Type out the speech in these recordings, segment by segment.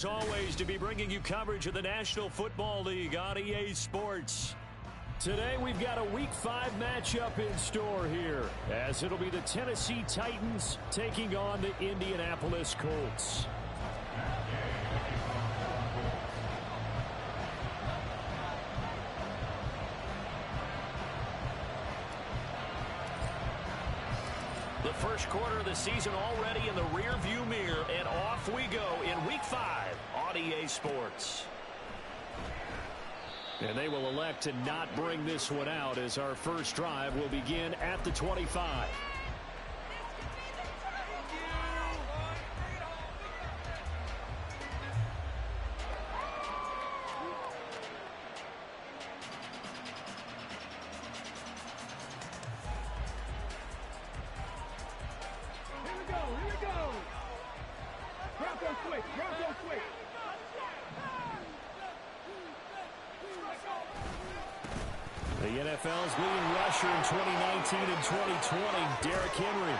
As always, to be bringing you coverage of the National Football League on EA Sports. Today, we've got a Week 5 matchup in store here, as it'll be the Tennessee Titans taking on the Indianapolis Colts. The first quarter of the season already in the rear-view mirror, and off we go in Week 5 on EA Sports. And they will elect to not bring this one out, as our first drive will begin at the 25. The NFL's leading rusher in 2019 and 2020, Derrick Henry,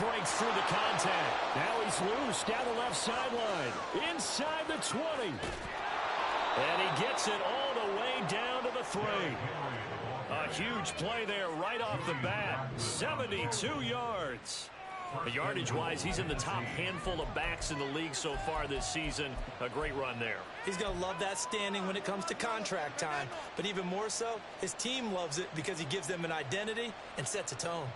breaks through the contact. Now he's loose down the left sideline, inside the 20. And he gets it all the way down to the 3. A huge play there right off the bat, 72 yards. Yardage-wise, he's in the top handful of backs in the league so far this season. A great run there. He's going to love that standing when it comes to contract time. But even more so, his team loves it because he gives them an identity and sets a tone.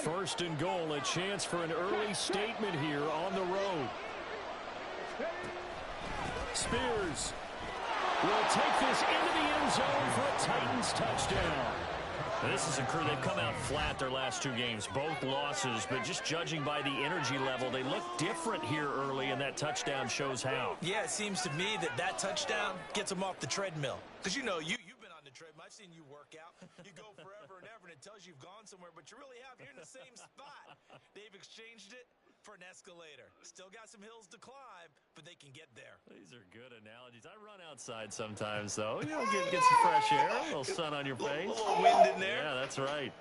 First and goal, a chance for an early statement here on the road. Spears will take this into the end zone for a Titans touchdown. Now, this is a crew, they've come out flat their last 2 games, both losses, but just judging by the energy level, they look different here early, and that touchdown shows how. Yeah, it seems to me that touchdown gets them off the treadmill. Because, you know, you've been on the treadmill. I've seen you work out. You go forever and ever, and it tells you you've gone somewhere, but you really have. You're in the same spot. They've exchanged it for an escalator. Still got some hills to climb, but they can get there. These are good analogies. I run outside sometimes, though. You know, get some fresh air, a little sun on your face. A little wind in there. Yeah, that's right.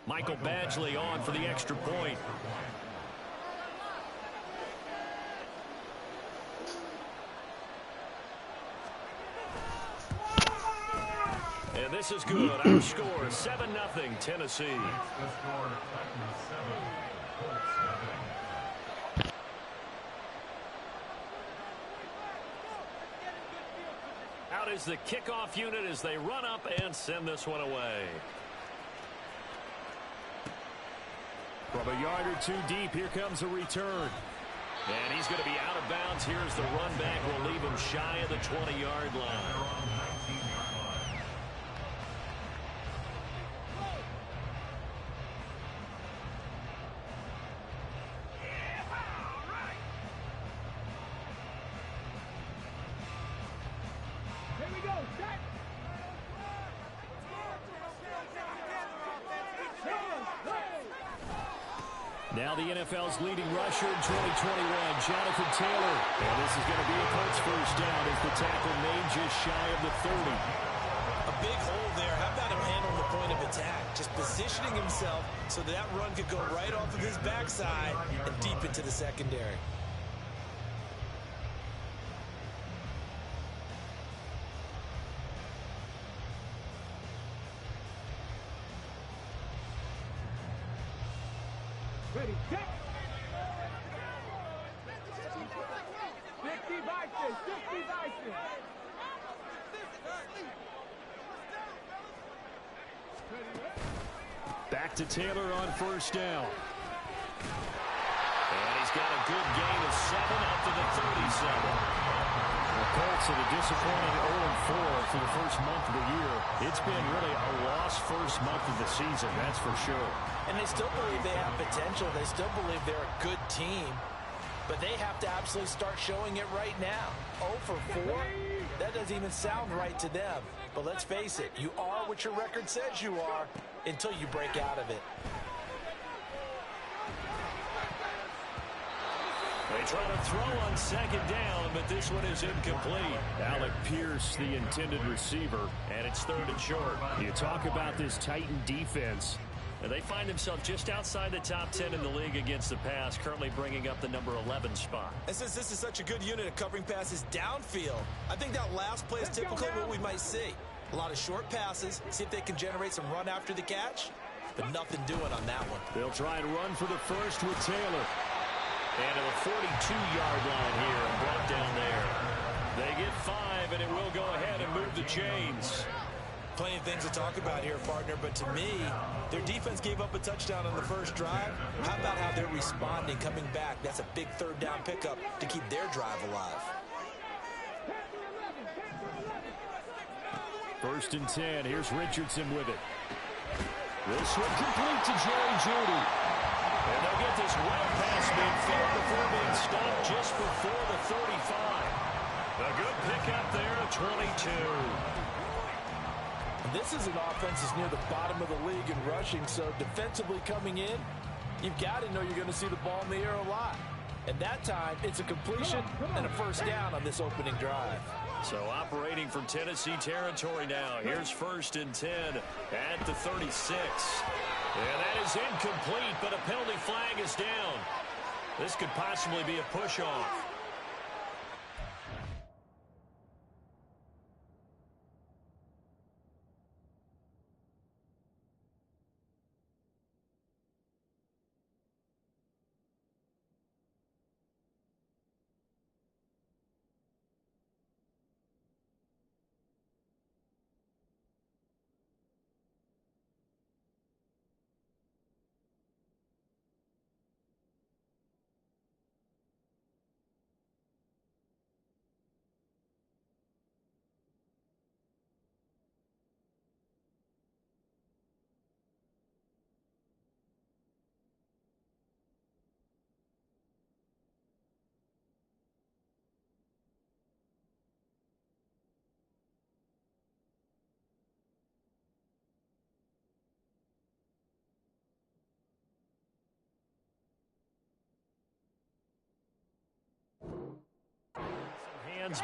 Michael Badgley on for the extra point. And this is good. Our score, 7-0, Tennessee. Out is the kickoff unit as they run up and send this one away. From a yard or 2 deep, here comes a return. And he's going to be out of bounds. Here's the run back. Will leave him shy of the 20-yard line. Now the NFL's leading rusher in 2021, Jonathan Taylor. And this is going to be a Colts first down as the tackle made just shy of the 30. A big hole there. How about him handling the point of attack? Just positioning himself so that run could go right off of his backside and deep into the secondary. Ready, check. 60 vices, 60 vices. Back to Taylor on first down. And he's got a good gain of 7 up to the 37. The Colts had a disappointing 0-4 for the first month of the year. It's been really a lost first month of the season, that's for sure. And they still believe they have potential. They still believe they're a good team. But they have to absolutely start showing it right now. 0 for 4? That doesn't even sound right to them. But let's face it, you are what your record says you are until you break out of it. Trying to throw on second down, but this one is incomplete. Alec Pierce, the intended receiver, and it's third and short. You talk about this Titan defense. And they find themselves just outside the top 10 in the league against the pass, currently bringing up the number 11 spot. And since this is such a good unit of covering passes downfield, I think that last play is typical of what we might see. A lot of short passes, see if they can generate some run after the catch, but nothing doing on that one. They'll try and run for the first with Taylor. And to the 42-yard line here and brought down there. They get 5, and it will go ahead and move the chains. Plenty of things to talk about here, partner, but to me, their defense gave up a touchdown on the first drive. How about how they're responding, coming back? That's a big third down pickup to keep their drive alive. 1st and 10. Here's Richardson with it. This one complete to Jerry Jeudy. And they'll get this well past midfield before being stopped just before the 35. A good pickup there at 22. This is an offense that's near the bottom of the league in rushing, so defensively coming in, you've got to know you're going to see the ball in the air a lot. And that time, it's a completion and a first down on this opening drive. So operating from Tennessee territory now. Here's 1st and 10 at the 36. And that is incomplete, but a penalty flag is down. This could possibly be a push-off.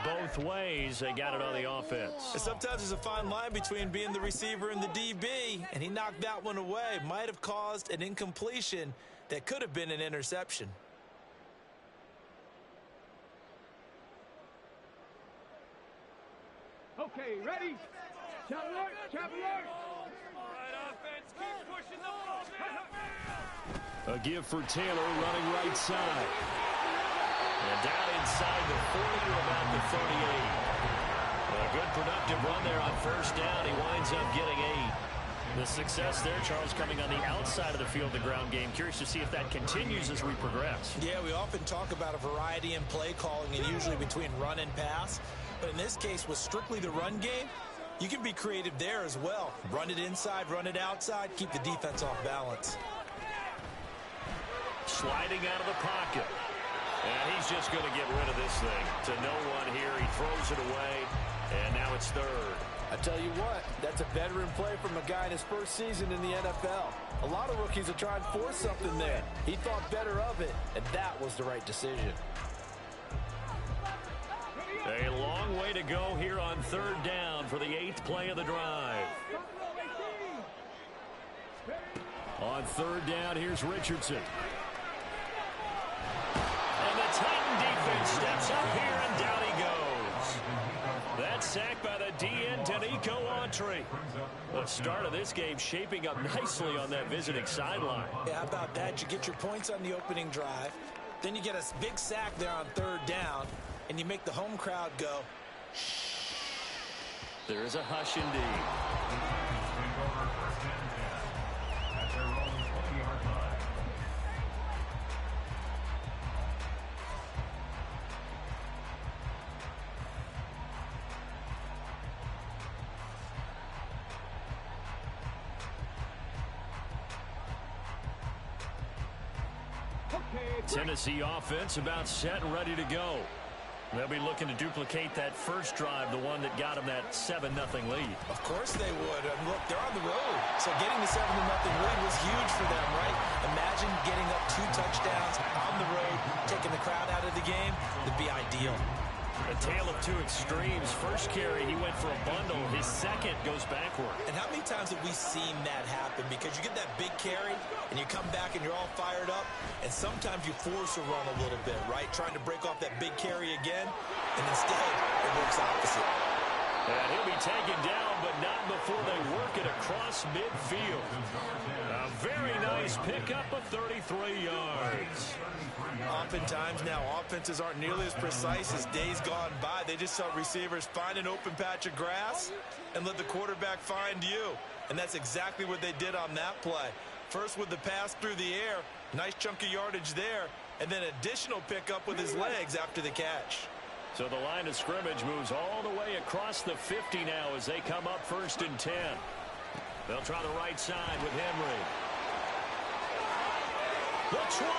Both ways, they got it on the offense. And sometimes there's a fine line between being the receiver and the DB, and he knocked that one away. Might have caused an incompletion that could have been an interception. Okay, ready? Chop alert, chop alert. All right, offense, keep pushing the ball. A give for Taylor running right side. And down inside the 40 to about the 38. A good productive run there on first down. He winds up getting 8. The success there, Charles, coming on the outside of the field, the ground game. Curious to see if that continues as we progress. Yeah, we often talk about a variety in play calling and usually between run and pass. But in this case, with strictly the run game, you can be creative there as well. Run it inside, run it outside, keep the defense off balance. Sliding out of the pocket. And he's just going to get rid of this thing to no one here. He throws it away, and now it's 3rd. I tell you what, that's a veteran play from a guy in his first season in the NFL. A lot of rookies are trying to force something there. He thought better of it, and that was the right decision. A long way to go here on 3rd down for the 8th play of the drive. On 3rd down, here's Richardson. And the Titan defense steps up here, and down he goes. That sack by the DN, Danico Autry. The start of this game shaping up nicely on that visiting sideline. Yeah, how about that? You get your points on the opening drive. Then you get a big sack there on 3rd down, and you make the home crowd go, shh. There is a hush indeed. Tennessee offense about set and ready to go. They'll be looking to duplicate that first drive, the one that got them that 7-0 lead. Of course they would. And look, they're on the road. So getting the 7-0 lead was huge for them, right? Imagine getting up 2 touchdowns on the road, taking taking the crowd out of the game, it'd be ideal. A tale of two extremes. First carry, he went for a bundle. His second goes backward. And how many times have we seen that happen? Because you get that big carry, and you come back and you're all fired up, and sometimes you force a run a little bit, right? Trying to break off that big carry again, and instead it works opposite. And he'll be taken down, but not before they work it across midfield. A very nice pickup of 33 yards. Oftentimes now, offenses aren't nearly as precise as days gone by. They just saw receivers find an open patch of grass and let the quarterback find you. And that's exactly what they did on that play. First with the pass through the air, nice chunk of yardage there, and then additional pickup with his legs after the catch. So the line of scrimmage moves all the way across the 50 now as they come up 1st and 10. They'll try the right side with Henry. The 20.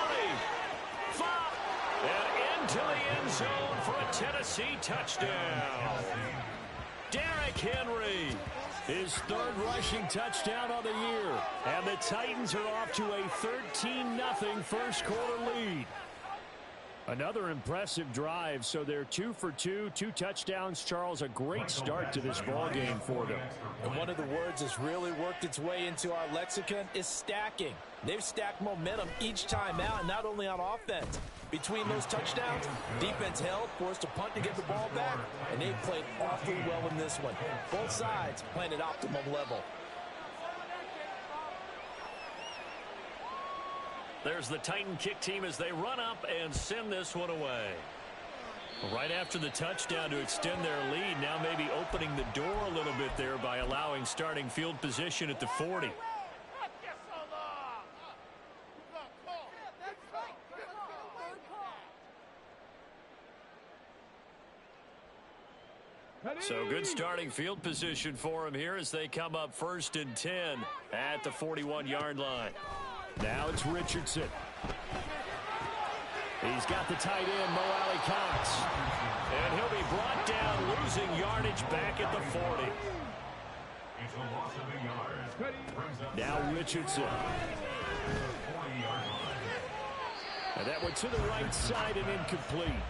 5. And into the end zone for a Tennessee touchdown. Derrick Henry. His 3rd rushing touchdown of the year. And the Titans are off to a 13-0 first quarter lead. Another impressive drive, so they're 2 for 2, 2 touchdowns. Charles, a great start to this ball game for them. And one of the words that's really worked its way into our lexicon is stacking. They've stacked momentum each time out, and not only on offense. Between those touchdowns, defense held, forced a punt to get the ball back, and they've played awfully well in this one. Both sides playing at optimum level. There's the Titan kick team as they run up and send this one away. Right after the touchdown to extend their lead, now maybe opening the door a little bit there by allowing starting field position at the 40. So good starting field position for him here as they come up 1st and 10 at the 41-yard line. Now it's Richardson. He's got the tight end, Mo Alley-Cox. And he'll be brought down, losing yardage back at the 40. Now Richardson. And that went to the right side and incomplete.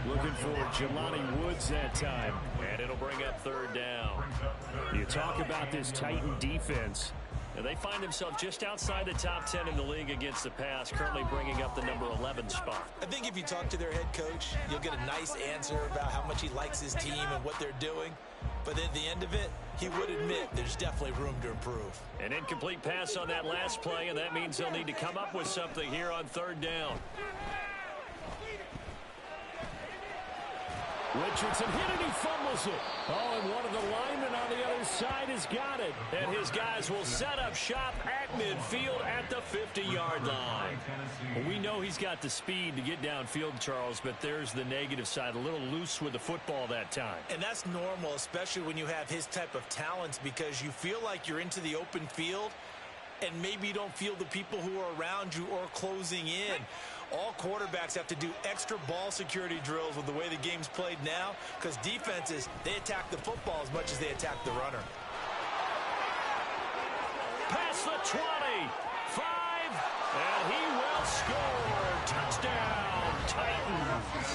Looking for Jelani Woods that time. And it'll bring up 3rd down. You talk about this Titan defense. And they find themselves just outside the top 10 in the league against the pass, currently bringing up the number 11 spot. I think if you talk to their head coach, you'll get a nice answer about how much he likes his team and what they're doing. But at the end of it, he would admit there's definitely room to improve. An incomplete pass on that last play, and that means they'll need to come up with something here on 3rd down. Richardson hit it, he fumbles it. Oh, and one of the linemen on the other side has got it. And his guys will set up shop at midfield at the 50-yard line. Well, we know he's got the speed to get downfield, Charles, but there's the negative side, a little loose with the football that time. And that's normal, especially when you have his type of talents, because you feel like you're into the open field, and maybe you don't feel the people who are around you or closing in. All quarterbacks have to do extra ball security drills with the way the game's played now, because defenses, they attack the football as much as they attack the runner. Past the 20, 5, and he will score. Touchdown, Titans.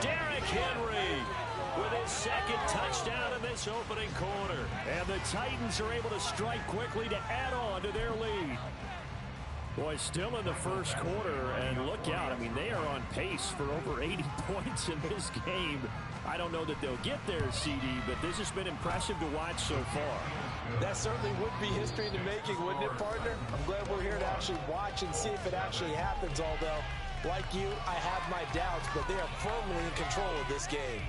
Derrick Henry with his 2nd touchdown in this opening quarter. And the Titans are able to strike quickly to add on to their lead. Boy, still in the first quarter, and look out. I mean, they are on pace for over 80 points in this game. I don't know that they'll get there, CD, but this has been impressive to watch so far. That certainly would be history in the making, wouldn't it, partner? I'm glad we're here to actually watch and see if it actually happens, although, like you, I have my doubts, but they are firmly in control of this game.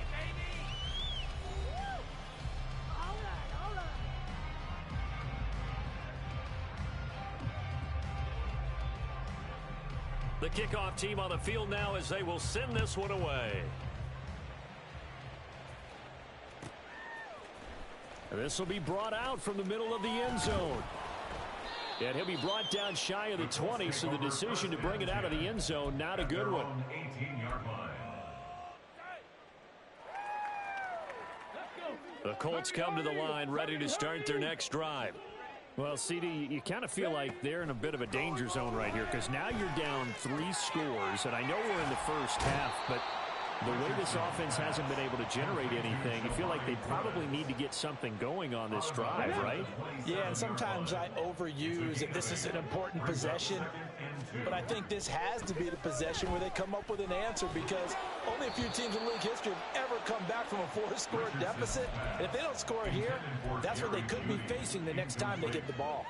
The kickoff team on the field now as they will send this one away. This will be brought out from the middle of the end zone. And he'll be brought down shy of the 20, so the decision to bring it out of the end zone, not a good one. The Colts come to the line ready to start their next drive. Well, CD, you kind of feel like they're in a bit of a danger zone right here because now you're down 3 scores, and I know we're in the first half, but the way this offense hasn't been able to generate anything, you feel like they probably need to get something going on this drive, right? Yeah, and sometimes I overuse that this is an important possession, but I think this has to be the possession where they come up with an answer because only a few teams in league history have ever come back from a 4-score deficit. And if they don't score here, that's what they could be facing the next time they get the ball.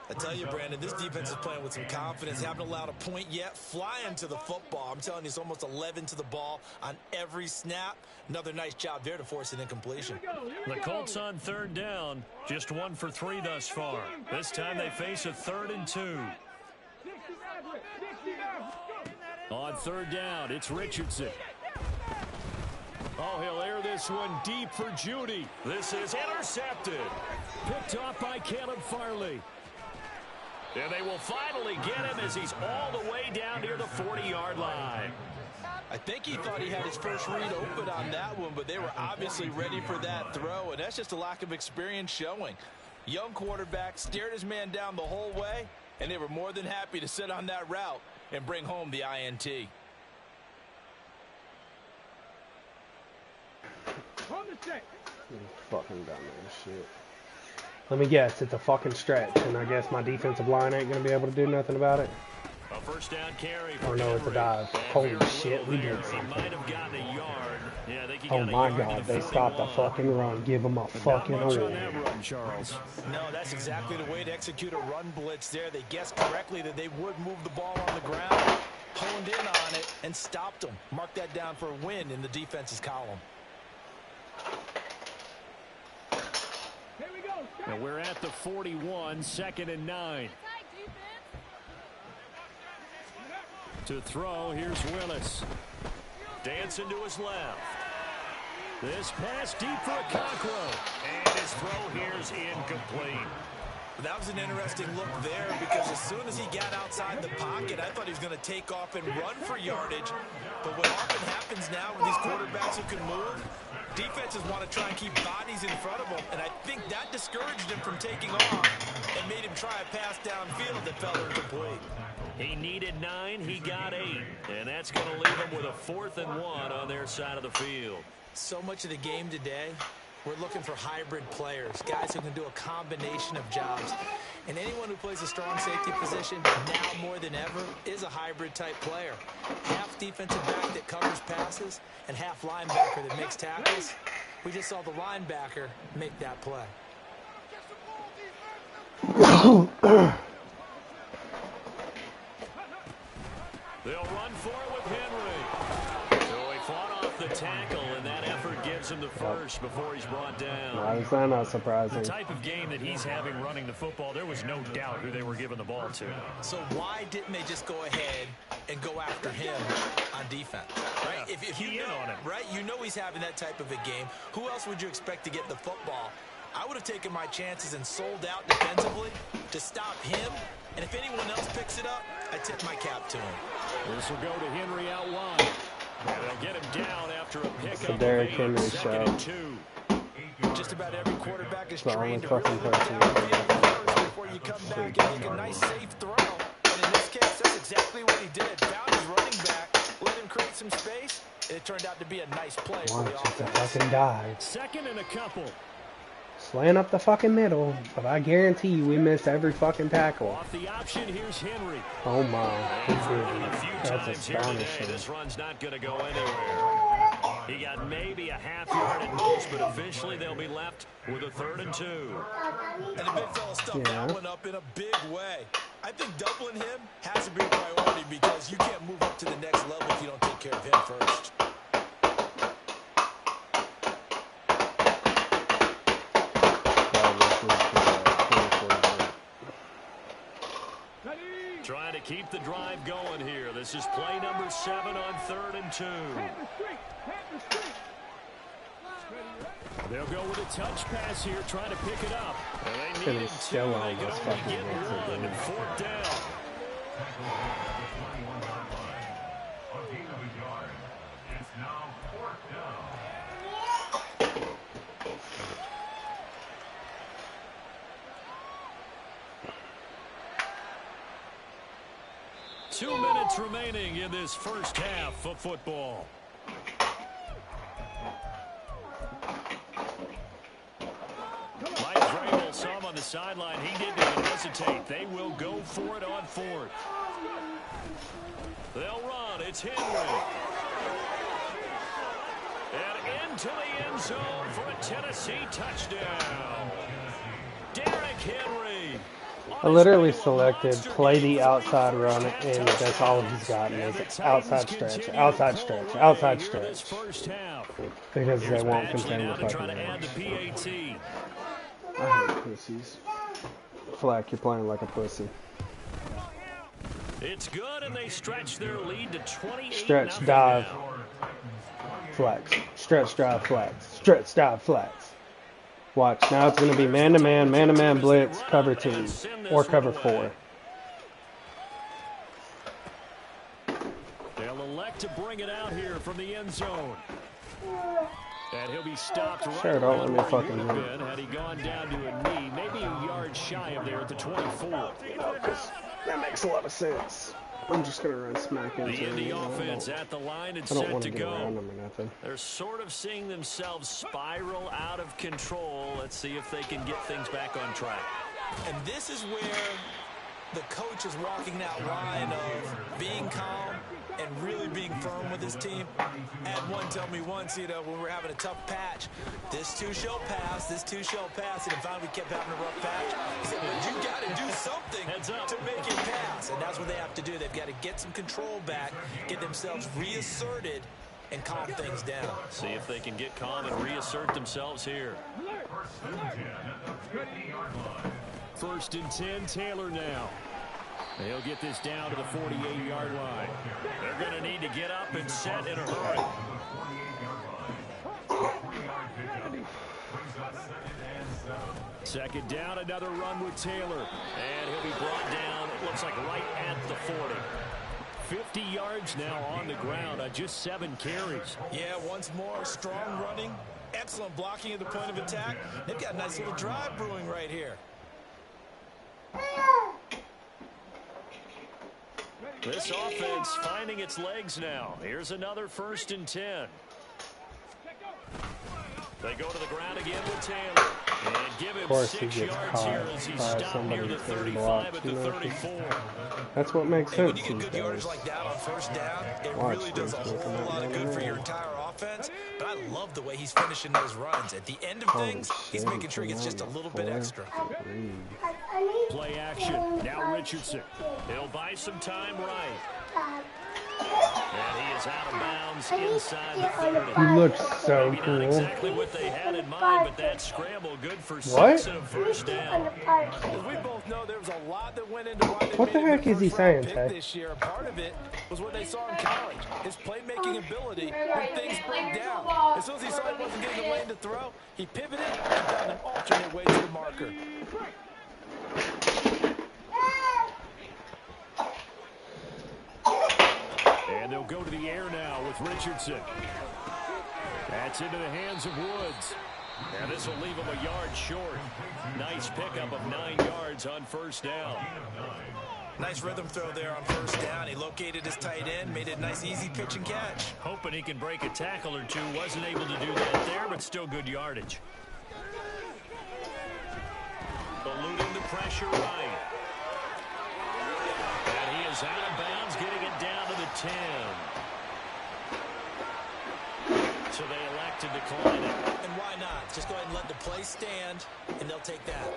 I tell you, Brandon, this defense is playing with some confidence. Haven't allowed a point yet. Flying to the football. I'm telling you, it's almost 11 to the ball on every snap. Another nice job there to force an incompletion. The Colts on 3rd down. Just 1 for 3 thus far. This time they face a 3rd and 2. On 3rd down, it's Richardson. Oh, he'll air this one deep for Judy. This is intercepted. Picked off by Caleb Farley. And they will finally get him as he's all the way down near the 40-yard line. I think he thought he had his first read open on that one, but they were obviously ready for that throw, and that's just a lack of experience showing. Young quarterback stared his man down the whole way, and they were more than happy to sit on that route and bring home the INT. Fucking done that shit. Let me guess, it's a fucking stretch, and I guess my defensive line ain't gonna be able to do nothing about it. A first down carry. Or no, it's a dive. Holy shit, we did something. Oh my god, they stopped the fucking run. Give them a fucking award. No, that's exactly the way to execute a run blitz there. They guessed correctly that they would move the ball on the ground, honed in on it, and stopped them. Mark that down for a win in the defense's column. And we're at the 41, 2nd and 9. To throw, here's Willis. Dancing to his left. This pass deep for Okonkwo. And his throw here's incomplete. That was an interesting look there because as soon as he got outside the pocket, I thought he was going to take off and run for yardage. But what often happens now with these quarterbacks who can move, defenses want to try and keep bodies in front of them, and I think that discouraged him from taking off and made him try a pass downfield that fell incomplete. He needed 9, he got 8, and that's going to leave him with a 4th and 1 on their side of the field. So much of the game today, we're looking for hybrid players, guys who can do a combination of jobs. And anyone who plays a strong safety position, now more than ever, is a hybrid-type player. Half defensive back that covers passes, and half linebacker that makes tackles. We just saw the linebacker make that play. They'll run for it with Henry. So he fought off the tackle, and that effort gives him the first before he's brought down. Why is that not surprising? The type of game that he's having running the football, there was no doubt who they were giving the ball to. So why didn't they just go ahead and go after him on defense? Right? Yeah, if you know, on him. right? You know he's having that type of a game. Who else would you expect to get the football? I would have taken my chances and sold out defensively to stop him. And if anyone else picks it up, I tip my cap to him. This will go to Henry out wide. And they'll get him down after a pickup of Derrick 8, Henry 2nd and 2. Just about every quarterback is The trained only to really fucking look person downfield first before you come back and make a nice safe throw. And in this case, that's exactly what he did. Found his running back, let him create some space, and it turned out to be a nice play for the Watch, it's a offense. fucking dive. 2nd and a couple. Slant up the fucking middle, but I guarantee you we missed every fucking tackle. Off the option, here's Henry. Oh my, he A few did. That's times here today, astonishing. this run's not going to go anywhere. He got maybe a half yard at most, but officially they'll be left with a 3rd and 2. And the big fella stuffed that one up in a big way. I think doubling him has to be a priority because you can't move up to the next level if you don't take care of him first. Trying to keep the drive going here. This is play number 7 on 3rd and 2. They'll go with a touch pass here, trying to pick it up. And they need him to. They can only get 1 and 4th down. 2 minutes remaining in this first half of football. Mike Vrabel saw him on the sideline. He didn't even hesitate. They will go for it on fourth. They'll run. It's Henry. And into the end zone for a Tennessee touchdown. Derrick Henry. I literally selected play the outside run, and that's all he's gotten is outside stretch, outside stretch, outside stretch. Because they won't contain the fucking edge. I hate pussies. Flack, you're playing like a pussy. It's good, and they stretch their lead to 28. Stretch, dive, flex. Stretch, dive, flex. Stretch, dive, flex. Watch, now it's going to be man-to-man blitz, cover 2, or cover 4. They'll elect to bring it out here from the end zone. And he'll be stopped right sure, don't let me fucking been had he gone down to a knee, maybe a yard shy of there at the 24. That makes a lot of sense. I'm just going to run smack into the Indy offense at the line and set to go. They're sort of seeing themselves spiral out of control. Let's see if they can get things back on track. And this is where the coach is walking that line of being calm and really being firm with his team. I had one tell me once, when we were having a tough patch, this too shall pass, this too shall pass, and finally we kept having a rough patch. He said, but you got to do something to make it pass, and that's what they have to do. They've got to get some control back, get themselves reasserted, and calm things down. See if they can get calm and reassert themselves here. 1st and 10, Taylor now. They'll get this down to the 48-yard line. They're going to need to get up and set in a hurry. Second down, another run with Taylor. And he'll be brought down, it looks like right at the 40. 50 yards now on the ground on just 7 carries. Yeah, once more, strong running, excellent blocking at the point of attack. They've got a nice little drive brewing right here. This offense finding its legs now. Here's another 1st and 10. They go to the ground again with Taylor. And give him 6 yards here as he stopped near the 35 at the 34. That's what makes sense. When you get good yardage like that on 1st down, it really does a whole lot of good for your entire offense. But I love the way he's finishing those runs. At the end of things, he's making sure he gets just a little bit extra. Play action. Now Richardson. He'll buy some time right. And he is out of bounds inside the 30. He looks so Maybe cool. Not exactly what they had in mind, but that scramble good for 6 and a 1st down. We both know there was a lot that went into why they What the heck is he saying, Ted? this year. Part of it was what they saw in college, his playmaking ability when things break down. As soon as he saw he wasn't getting the lane to throw, he pivoted and found an alternate way to the marker. And they'll go to the air now with Richardson. That's into the hands of Woods. And this will leave him a yard short. Nice pickup of 9 yards on 1st down. Nice rhythm throw there on 1st down. He located his tight end, made it a nice easy pitch and catch. Hoping he can break a tackle or two. Wasn't able to do that there, but still good yardage. Eluding the pressure right. And he is out of bounds, getting it down to the 10. So they elect to decline it. And why not? Just go ahead and let the play stand, and they'll take that.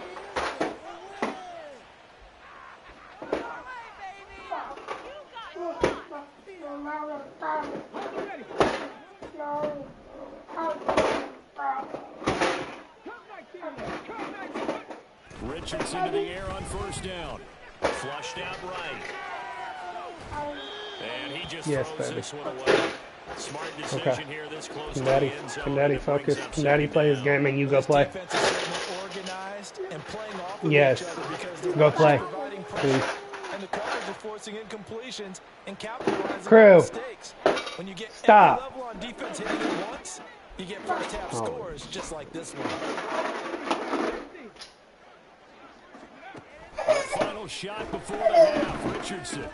Richardson to the air on 1st down. Flushed out right. And he just throws this one away. Smart decision here this close to the end zone. Can Daddy focus? Can Daddy play his game and you go play? Yes. Go play. Please. And the corners are forcing incompletions and capitalizing Crew. on mistakes. When you get Stop. every level on defense hitting it once, you get first half scores just like this one. Final shot before the half. Richardson.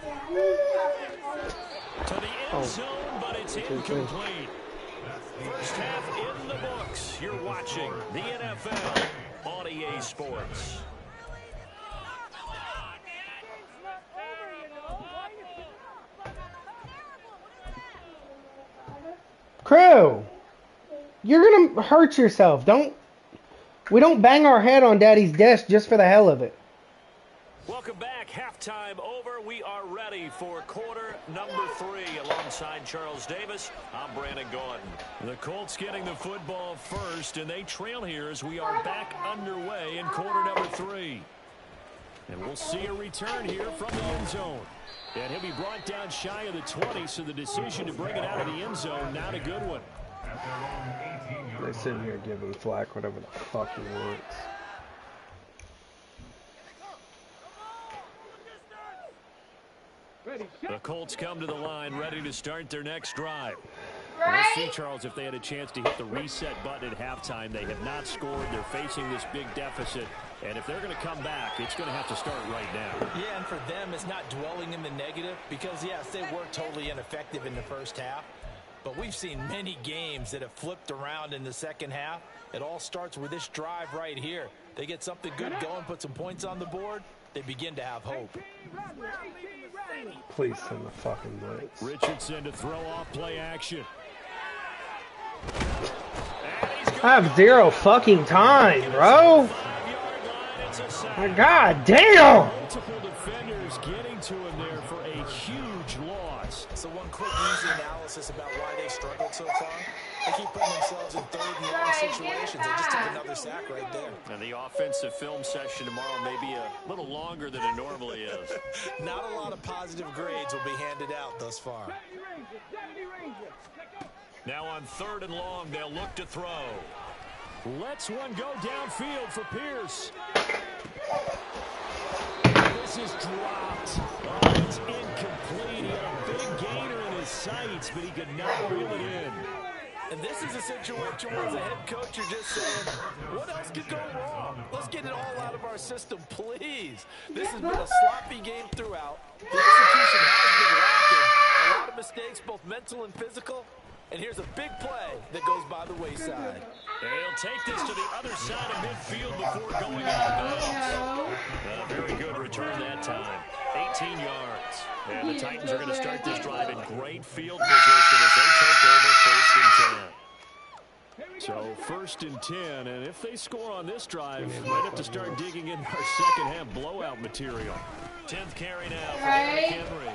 end zone, but it's incomplete. First half in the books. You're watching the NFL on EA Sports. Crew, you're gonna hurt yourself. We don't bang our head on Daddy's desk just for the hell of it. Welcome back. Halftime over. We are ready for quarter number 3. Alongside Charles Davis, I'm Brandon Gordon. The Colts getting the football first, and they trail here as we are back underway in quarter number 3. And we'll see a return here from the end zone. And he'll be brought down shy of the 20, so the decision to bring it out of the end zone, not a good one. They're sitting here giving Flack whatever the fuck he wants. The Colts come to the line, ready to start their next drive. We'll see, Charles, if they had a chance to hit the reset button at halftime. They have not scored. They're facing this big deficit. And if they're going to come back, it's going to have to start right now. Yeah, and for them, it's not dwelling in the negative because, yes, they were totally ineffective in the first half. But we've seen many games that have flipped around in the second half. It all starts with this drive right here. They get something good going, put some points on the board. They begin to have hope. Please send the fucking blitz. Richardson to throw off play action. I have zero fucking time, bro. My God damn! Multiple defenders getting to him there for a huge loss. So one quick easy analysis about why they struggled so far. They keep putting themselves in third and long situations. They just took another sack right there. And the offensive film session tomorrow may be a little longer than it normally is. Not a lot of positive grades will be handed out thus far. Now on third and long, they'll look to throw. Lets one go downfield for Pierce. This is dropped. Oh, it's incomplete. He had a big gainer in his sights, but he could not reel it in. And this is a situation where as a head coach, you're just saying, what else could go wrong? Let's get it all out of our system, please. This has been a sloppy game throughout. The execution has been lacking. A lot of mistakes, both mental and physical. And here's a big play that goes by the wayside. They'll take this to the other side of midfield before going out of bounds. A very good return that time. 18 yards. And the Titans are going to start this drive in great field position as they take over first and 10. So first and 10, and if they score on this drive, might have to start digging in our second half blowout material. 10th carry now for Derrick Henry.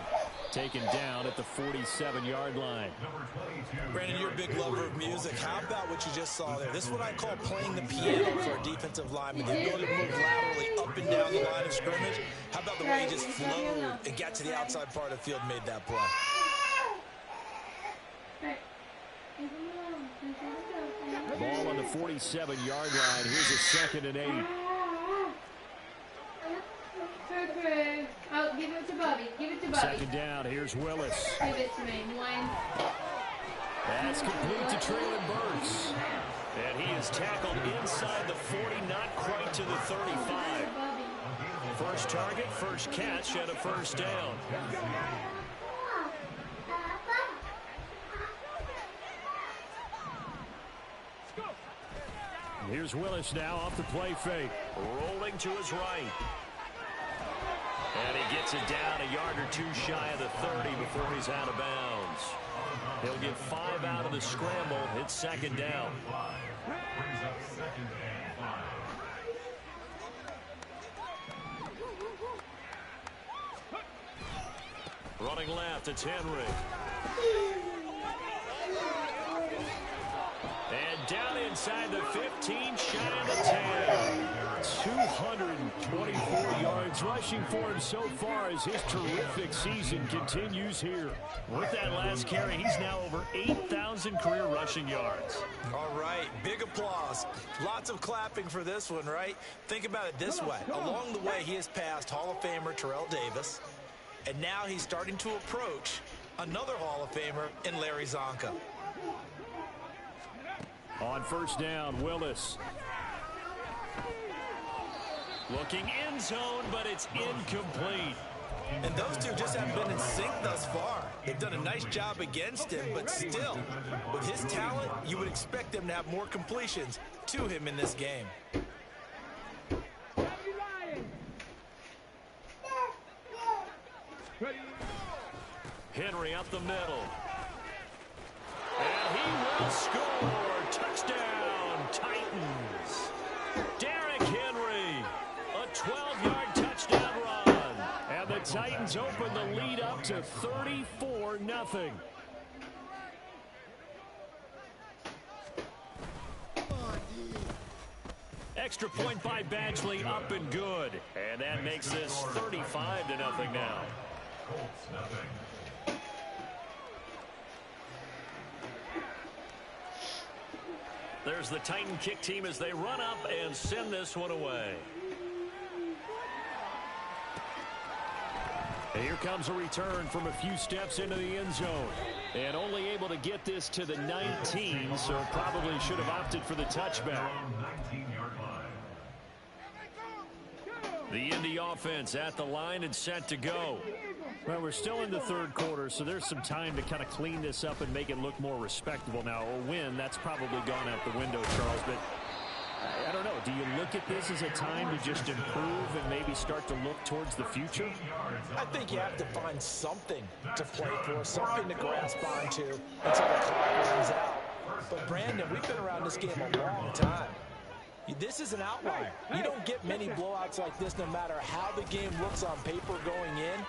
Taken down at the 47-yard line. Brandon, you're a big lover of music. How about what you just saw there? This is what I call playing the piano for a defensive lineman. The ability to move laterally up and down the line of scrimmage. How about the way he just flowed and got to the outside part of the field and made that play? Ball on the 47-yard line. Here's a 2nd and 8. Oh, give it to Bobby. Give it to Bobby. 2nd down. Here's Willis. Give it to me. One. That's complete to Traylon Burks. And he is tackled inside the 40, not quite to the 35. First target, first catch, and a first down. Here's Willis now off the play fake. Rolling to his right. And he gets it down a yard or two shy of the 30 before he's out of bounds. He'll get 5 out of the scramble. It's 2nd down. Running left, it's Henry. And down inside the 15, shy of the 10. 224 yards rushing for him so far as his terrific season continues here. With that last carry, he's now over 8,000 career rushing yards. All right, big applause. Lots of clapping for this one, right? Think about it this way. Along the way, he has passed Hall of Famer Terrell Davis, and now he's starting to approach another Hall of Famer in Larry Zonka. On first down, Willis. Looking end zone, but it's incomplete. And those two just haven't been in sync thus far. They've done a nice job against him, but still, with his talent, you would expect them to have more completions to him in this game. Henry up the middle. And he will score. Touchdown, Titans. Derrick Henry, a 12-yard touchdown run. And the Titans open the lead up to 34-0. Extra point by Badgley, up and good. And that makes this 35-0 now. There's the Titan kick team as they run up and send this one away. And here comes a return from a few steps into the end zone. And only able to get this to the 19, so probably should have opted for the touchback. The Indy offense at the line and set to go. Well, we're still in the third quarter, so there's some time to kind of clean this up and make it look more respectable. Now, a win, that's probably gone out the window, Charles, but I don't know. Do you look at this as a time to just improve and maybe start to look towards the future? I think you have to find something to play for, something to grasp onto until the clock runs out. But, Brandon, we've been around this game a long time. This is an outlier. You don't get many blowouts like this no matter how the game looks on paper going in.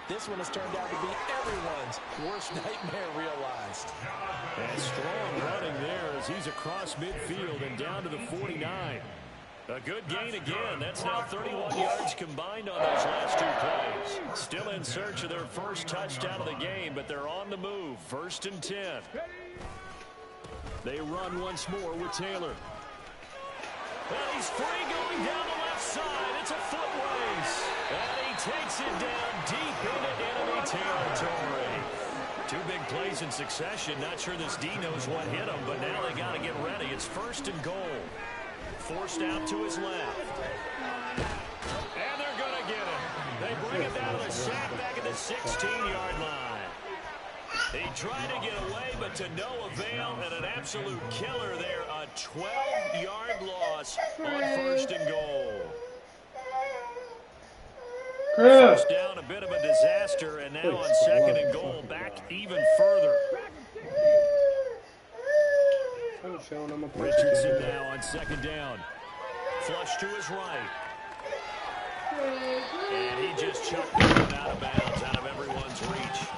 This one has turned out to be everyone's worst nightmare realized. And strong running there as he's across midfield and down to the 49. A good gain again. That's now 31 yards combined on those last two plays. Still in search of their first touchdown of the game, but they're on the move. 1st and 10. They run once more with Taylor. And he's free going down the left side. It's a foot race. And he takes it down deep into enemy territory. Two big plays in succession. Not sure this D knows what hit him, but now they got to get ready. It's 1st and goal. Forced out to his left. And they're going to get him. They bring it down to the sack back at the 16-yard line. He tried to get away, but to no avail, and an absolute killer there. A 12-yard loss on 1st and goal. First down, a bit of a disaster, and now on 2nd and goal, back even further. Richardson now on 2nd down. Flush to his right. And he just chucked it out of bounds, out of everyone's reach.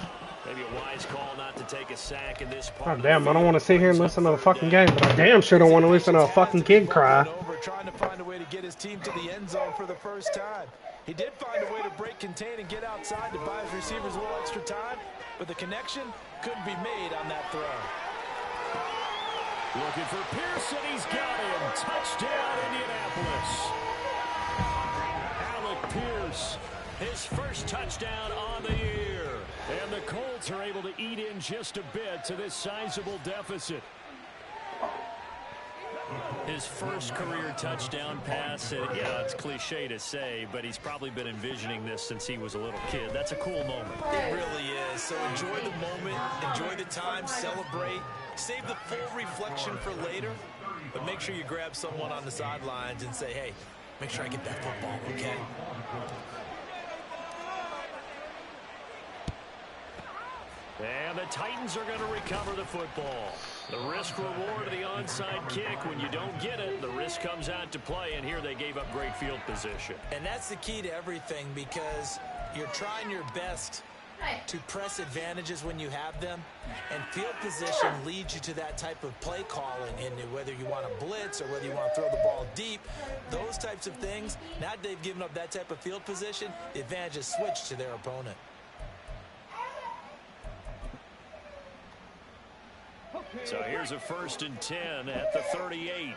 Maybe a wise call not to take a sack in this part. Oh, damn, I don't want to sit here and listen to the fucking game, but I damn sure don't want to listen to a fucking kid cry. Trying to find a way to get his team to the end zone for the first time. He did find a way to break, contain, and get outside to buy his receivers a little extra time, but the connection couldn't be made on that throw. Looking for Pearson, he's got him. Touchdown, Indianapolis. Alec Pierce, his first touchdown on the year. And the Colts are able to eat in just a bit to this sizable deficit. His first career touchdown pass, yeah, it's cliche to say, but he's probably been envisioning this since he was a little kid. That's a cool moment. It really is. So enjoy the moment, enjoy the time, celebrate, save the full reflection for later, but make sure you grab someone on the sidelines and say, hey, make sure I get that football, okay? And the Titans are going to recover the football. The risk-reward of the onside kick. When you don't get it, the risk comes out to play, and here they gave up great field position. And that's the key to everything, because you're trying your best to press advantages when you have them, and field position leads you to that type of play calling, and whether you want to blitz or whether you want to throw the ball deep, those types of things. Now they've given up that type of field position, the advantage is switched to their opponent. So here's a 1st and 10 at the 38.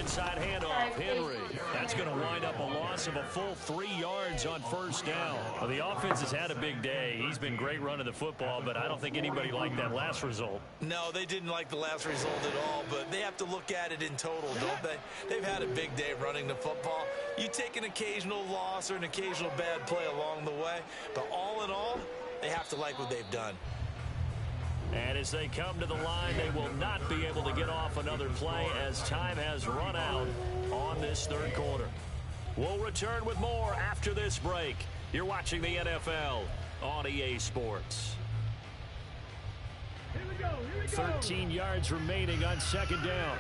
Inside handoff, Henry. That's going to wind up a loss of a full 3 yards on first down. Well, the offense has had a big day. He's been great running the football, but I don't think anybody liked that last result. No, they didn't like the last result at all, but they have to look at it in total, don't they? They've had a big day running the football. You take an occasional loss or an occasional bad play along the way, but all in all, they have to like what they've done. And as they come to the line, they will not be able to get off another play as time has run out on this third quarter. We'll return with more after this break. You're watching the NFL on EA Sports. Here we go. 13 yards remaining on second down.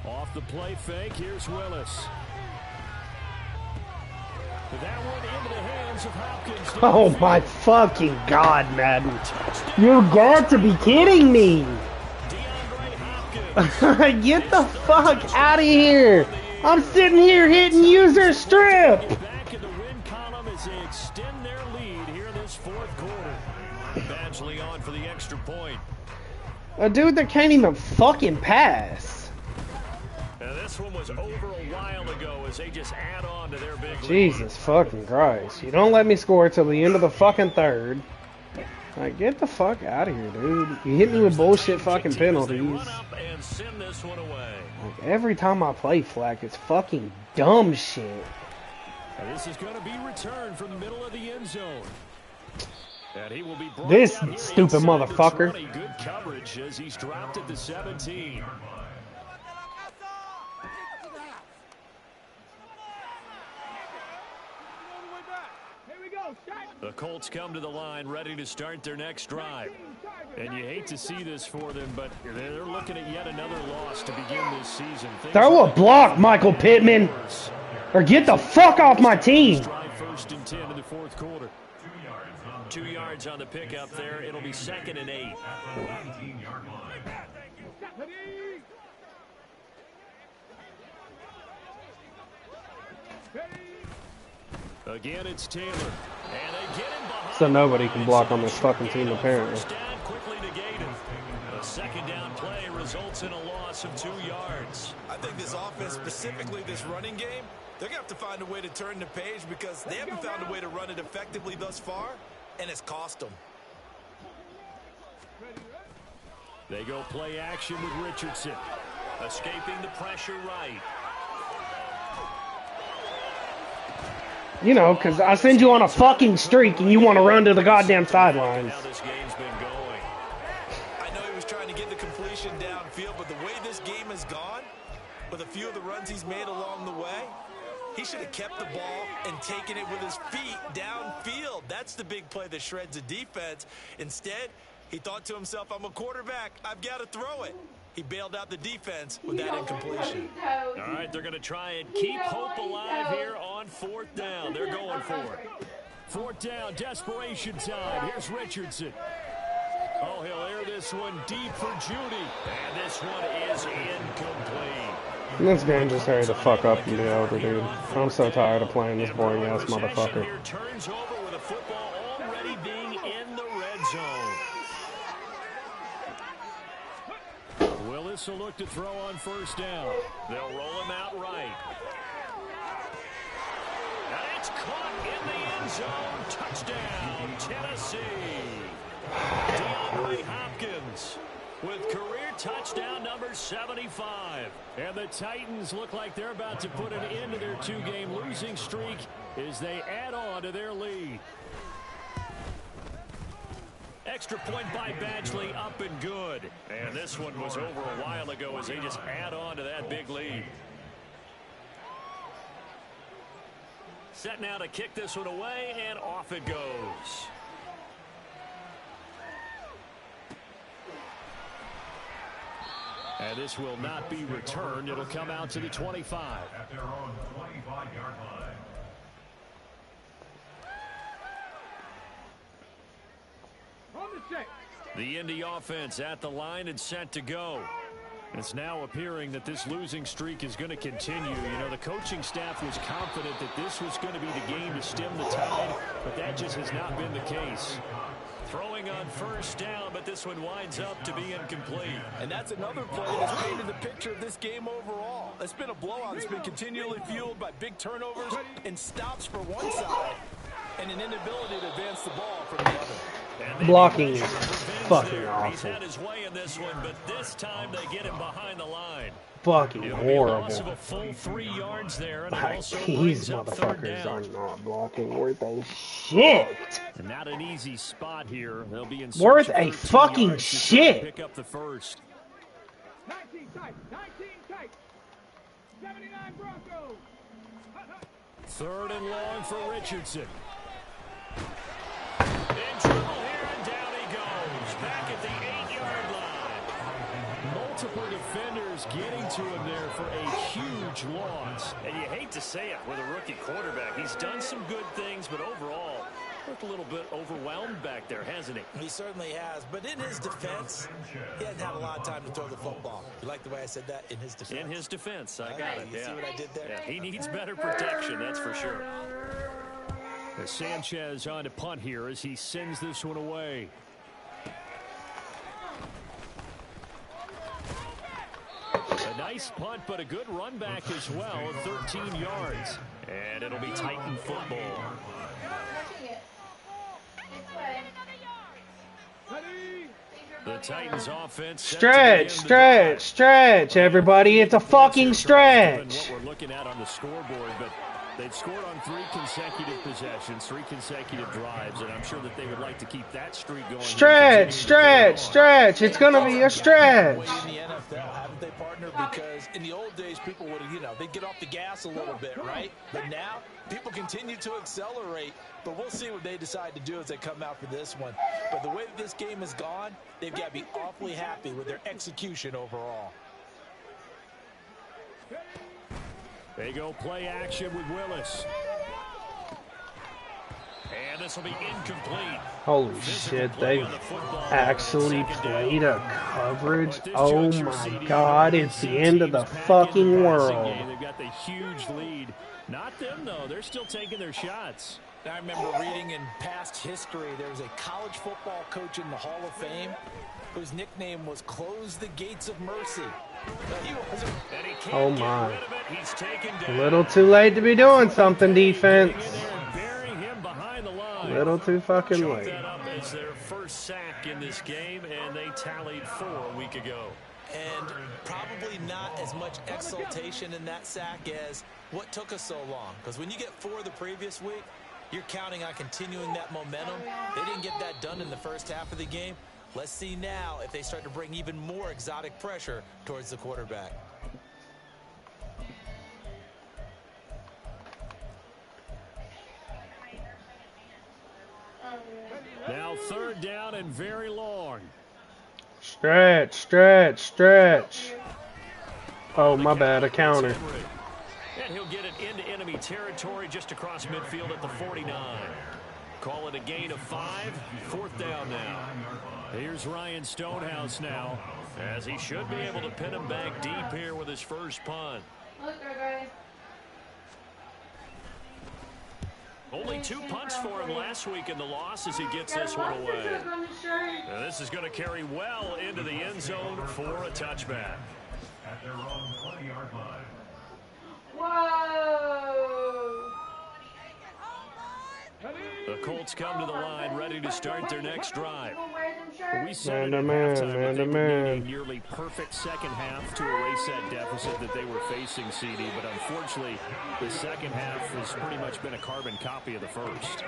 Off the play fake, here's Willis. That one into the hands of Hopkins. Oh my fucking God, Madden. You got to be kidding me. Get the fuck out of here. I'm sitting here hitting user strip. Back in the win column as they extend their lead here in this fourth quarter. Badgley on for the extra point. A dude that can't even fucking pass. Now this one was over a while ago as they just add on to their big lead. Jesus fucking Christ. You don't let me score till the end of the fucking third. Like, get the fuck out of here, dude. You hit me with bullshit fucking penalties. And send this one away. Like, every time I play flag, it's fucking dumb shit. And this is going to be returned from the middle of the end zone. And he will be brought This down here stupid inside the motherfucker. 20. Good coverage as he's dropped at the 17. The Colts come to the line ready to start their next drive. And you hate to see this for them, but they're looking at yet another loss to begin this season. Throw a block, Michael Pittman. Or get the fuck off my team. First and 10 in the fourth quarter. 2 yards on the pickup there. It'll be 2nd and 8. Again, it's Taylor. And they get him behind. So nobody can block on this fucking team, apparently. First down quickly negated. A second down play results in a loss of 2 yards. I think this offense, specifically this running game, they're going to have to find a way to turn the page because they haven't found a way to run it effectively thus far, and it's cost them. They go play action with Richardson. Escaping the pressure right. You know, because I send you on a fucking streak and you want to run to the goddamn sidelines. How this game's been going. I know he was trying to get the completion downfield, but the way this game has gone, with a few of the runs he's made along the way, he should have kept the ball and taken it with his feet downfield. That's the big play that shreds a defense. Instead, he thought to himself, I'm a quarterback. I've got to throw it. He bailed out the defense with that incompletion. All right, they're going to try and keep hope alive here on 4th down. They're going for it. 4th down, desperation time. Here's Richardson. Oh, he'll air this one deep for Judy. And this one is incomplete. This game just hurry the fuck up and be over, dude. I'm so tired of playing this boring ass motherfucker. Here turns over with a football already being in the red zone. Willis will look to throw on 1st down. They'll roll him out right. And it's caught in the end zone. Touchdown, Tennessee. DeAndre Hopkins with career touchdown number 75. And the Titans look like they're about to put an end to their 2-game losing streak as they add on to their lead. Extra point by Badgley, up and good. And this one was over a while ago as they just add on to that big lead. Set now to kick this one away, and off it goes. And this will not be returned. It'll come out to the 25. At their own 25-yard line. The Indy offense at the line and set to go. It's now appearing that this losing streak is going to continue. You know, the coaching staff was confident that this was going to be the game to stem the tide, but that just has not been the case. Throwing on first down, but this one winds up to be incomplete. And that's another play that's painted the picture of this game overall. It's been a blowout. It's been continually fueled by big turnovers and stops for one side and an inability to advance the ball from the other. Blocking is fucking He's awful. had his way in this one, but this time they get him behind the line. Fucking It'll be a loss horrible. of a full 3 yards there, and it Like, also these brings up third motherfuckers down. are not blocking worth a shit. And not an easy spot here. They'll be in Worth search of a 13 fucking yards to try to shit. pick up the first. 19 tight. 19 tight. 79 Broncos. Third and long for Richardson. In trouble here, and down he goes. Back at the 8-yard line. Multiple defenders getting to him there for a huge loss. And you hate to say it with a rookie quarterback. He's done some good things, but overall, looked a little bit overwhelmed back there, hasn't he? He certainly has, but in his defense, he hasn't had a lot of time to throw the football. You like the way I said that? In his defense? In his defense, I got it. You see what I did there? Yeah, he needs better protection, that's for sure. As Sanchez on to punt here as he sends this one away. A nice punt, but a good run back as well, 13 yards. And it'll be Titan football. The Titans offense set to Stretch, begin the stretch, drive. stretch, everybody. It's a fucking stretch. What we're looking at on the scoreboard, but they've scored on 3 consecutive possessions, 3 consecutive drives, and I'm sure that they would like to keep that streak going. Stretch, stretch, stretch. It's going to be a stretch. In the NFL, haven't they, partner? Because in the old days, people would, they'd get off the gas a little bit, right? But now, people continue to accelerate. But we'll see what they decide to do as they come out for this one. But the way that this game has gone, they've got to be awfully happy with their execution overall. They go play action with Willis. And this will be incomplete. Holy shit, they actually played a coverage. Oh my god, it's the end of the fucking world. They've got the huge lead. Not them, though. They're still taking their shots. I remember reading in past history, there was a college football coach in the Hall of Fame whose nickname was Close the Gates of Mercy. Oh my. He's taken A down. little too late to be doing something, defense. And burying him behind the line. Little too fucking Chalk late. that up as their first sack in this game, and they tallied 4 a week ago. And probably not as much exultation in that sack as what took us so long. Because when you get 4 the previous week, you're counting on continuing that momentum. They didn't get that done in the first half of the game. Let's see now if they start to bring even more exotic pressure towards the quarterback. Now 3rd down and very long. Stretch, stretch, stretch. Oh, my bad, a counter. And he'll get it into enemy territory just across midfield at the 49. Call it a gain of 5. 4th down now. Here's Ryan Stonehouse now, as he should be able to pin him back deep here with his first punt. Look, guys. Only 2 punts for him last week in the loss as he gets this one away. Now this is going to carry well into the end zone for a touchback. At their own 20-yard line. Whoa! The Colts come to the line ready to start their next drive. We said Man to at man, halftime man that they to would need a man. nearly perfect second half to erase that deficit that they were facing, CD. But unfortunately, the second half has pretty much been a carbon copy of the first.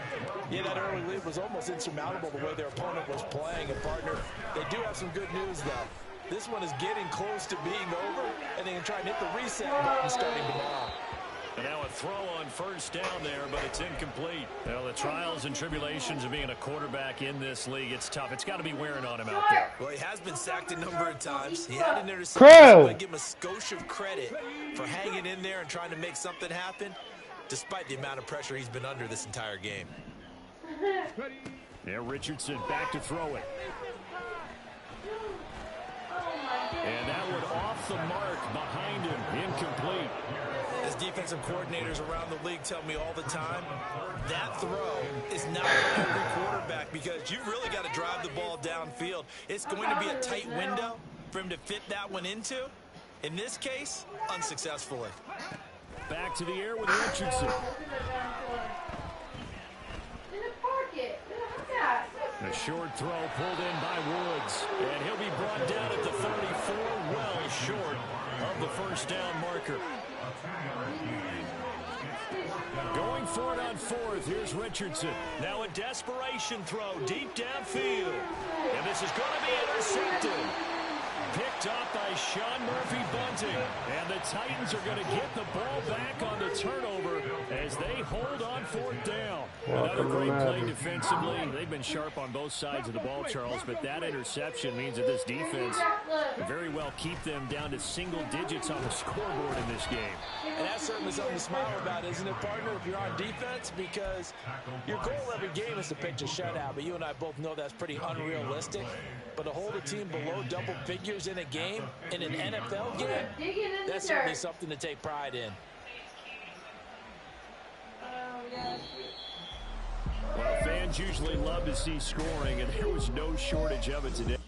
Yeah, that early lead was almost insurmountable the way their opponent was playing. And, partner, they do have some good news, though. This one is getting close to being over, and they can try and hit the reset button starting tomorrow. And now a throw on first down there, but it's incomplete. Well, the trials and tribulations of being a quarterback in this league, it's tough. It's got to be wearing on him out there. Well, he has been sacked a number of times. He had an interception. Crow! I give him a skosh of credit for hanging in there and trying to make something happen, despite the amount of pressure he's been under this entire game. Now Richardson back to throw it. And that one off the mark behind him, incomplete. This defensive coordinators around the league tell me all the time, that throw is not for every quarterback because you've really got to drive the ball downfield. It's going to be a tight window for him to fit that one into. In this case, unsuccessfully. Back to the air with Richardson. A short throw pulled in by Woods. And he'll be brought down at the 34, well short of the first down marker. Going for it on fourth. Here's Richardson. Now a desperation throw deep downfield. And this is going to be intercepted. Picked up by Sean Murphy-Bunting. And the Titans are going to get the ball back on the turnover as they hold on fourth down. Another great play defensively. They've been sharp on both sides of the ball, Charles, but that interception means that this defense very well keep them down to single digits on the scoreboard in this game. And that's certainly something to smile about, isn't it, partner, if you're on defense? Because your goal every game is to pitch a shutout, but you and I both know that's pretty unrealistic. But to hold a team below double figures in a game, in an NFL game, that's certainly something to take pride in. Well, fans usually love to see scoring, and there was no shortage of it today.